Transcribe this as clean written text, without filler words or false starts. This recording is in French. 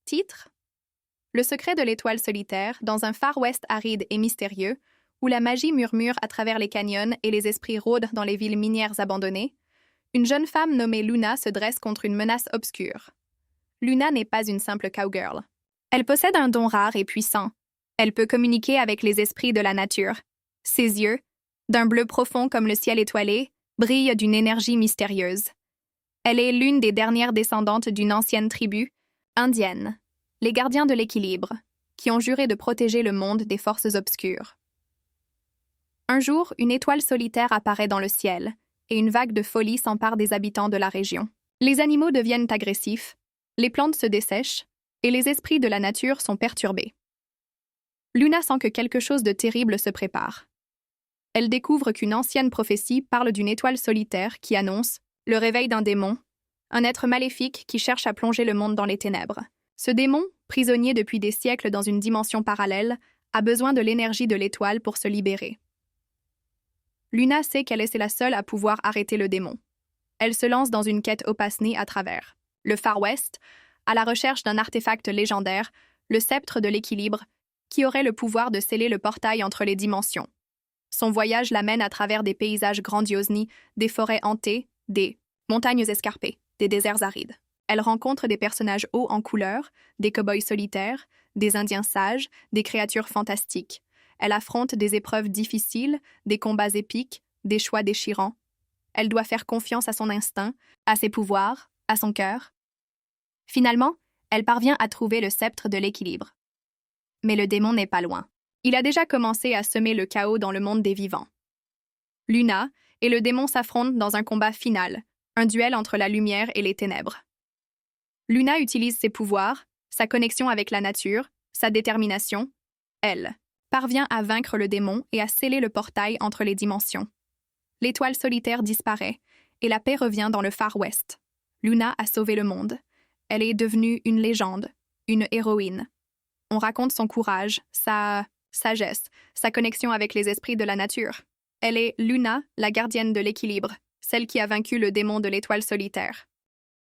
Titre: Le secret de l'étoile solitaire dans un Far West aride et mystérieux, où la magie murmure à travers les canyons et les esprits rôdent dans les villes minières abandonnées, une jeune femme nommée Luna se dresse contre une menace obscure. Luna n'est pas une simple cowgirl. Elle possède un don rare et puissant. Elle peut communiquer avec les esprits de la nature. Ses yeux, d'un bleu profond comme le ciel étoilé, brillent d'une énergie mystérieuse. Elle est l'une des dernières descendantes d'une ancienne tribu, indienne, les gardiens de l'équilibre, qui ont juré de protéger le monde des forces obscures. Un jour, une étoile solitaire apparaît dans le ciel, et une vague de folie s'empare des habitants de la région. Les animaux deviennent agressifs, les plantes se dessèchent, et les esprits de la nature sont perturbés. Luna sent que quelque chose de terrible se prépare. Elle découvre qu'une ancienne prophétie parle d'une étoile solitaire qui annonce le réveil d'un démon, un être maléfique qui cherche à plonger le monde dans les ténèbres. Ce démon, prisonnier depuis des siècles dans une dimension parallèle, a besoin de l'énergie de l'étoile pour se libérer. Luna sait qu'elle est la seule à pouvoir arrêter le démon. Elle se lance dans une quête opassée à travers le Far West, à la recherche d'un artefact légendaire, le sceptre de l'équilibre, qui aurait le pouvoir de sceller le portail entre les dimensions. Son voyage l'amène à travers des paysages grandioses, des forêts hantées, des montagnes escarpées, des déserts arides. Elle rencontre des personnages hauts en couleur, des cow-boys solitaires, des indiens sages, des créatures fantastiques. Elle affronte des épreuves difficiles, des combats épiques, des choix déchirants. Elle doit faire confiance à son instinct, à ses pouvoirs, à son cœur. Finalement, elle parvient à trouver le sceptre de l'équilibre. Mais le démon n'est pas loin. Il a déjà commencé à semer le chaos dans le monde des vivants. Luna et le démon s'affrontent dans un combat final, un duel entre la lumière et les ténèbres. Luna utilise ses pouvoirs, sa connexion avec la nature, sa détermination. Elle parvient à vaincre le démon et à sceller le portail entre les dimensions. L'étoile solitaire disparaît et la paix revient dans le Far West. Luna a sauvé le monde. Elle est devenue une légende, une héroïne. On raconte son courage, sa sagesse, sa connexion avec les esprits de la nature. Elle est Luna, la gardienne de l'équilibre, celle qui a vaincu le démon de l'étoile solitaire.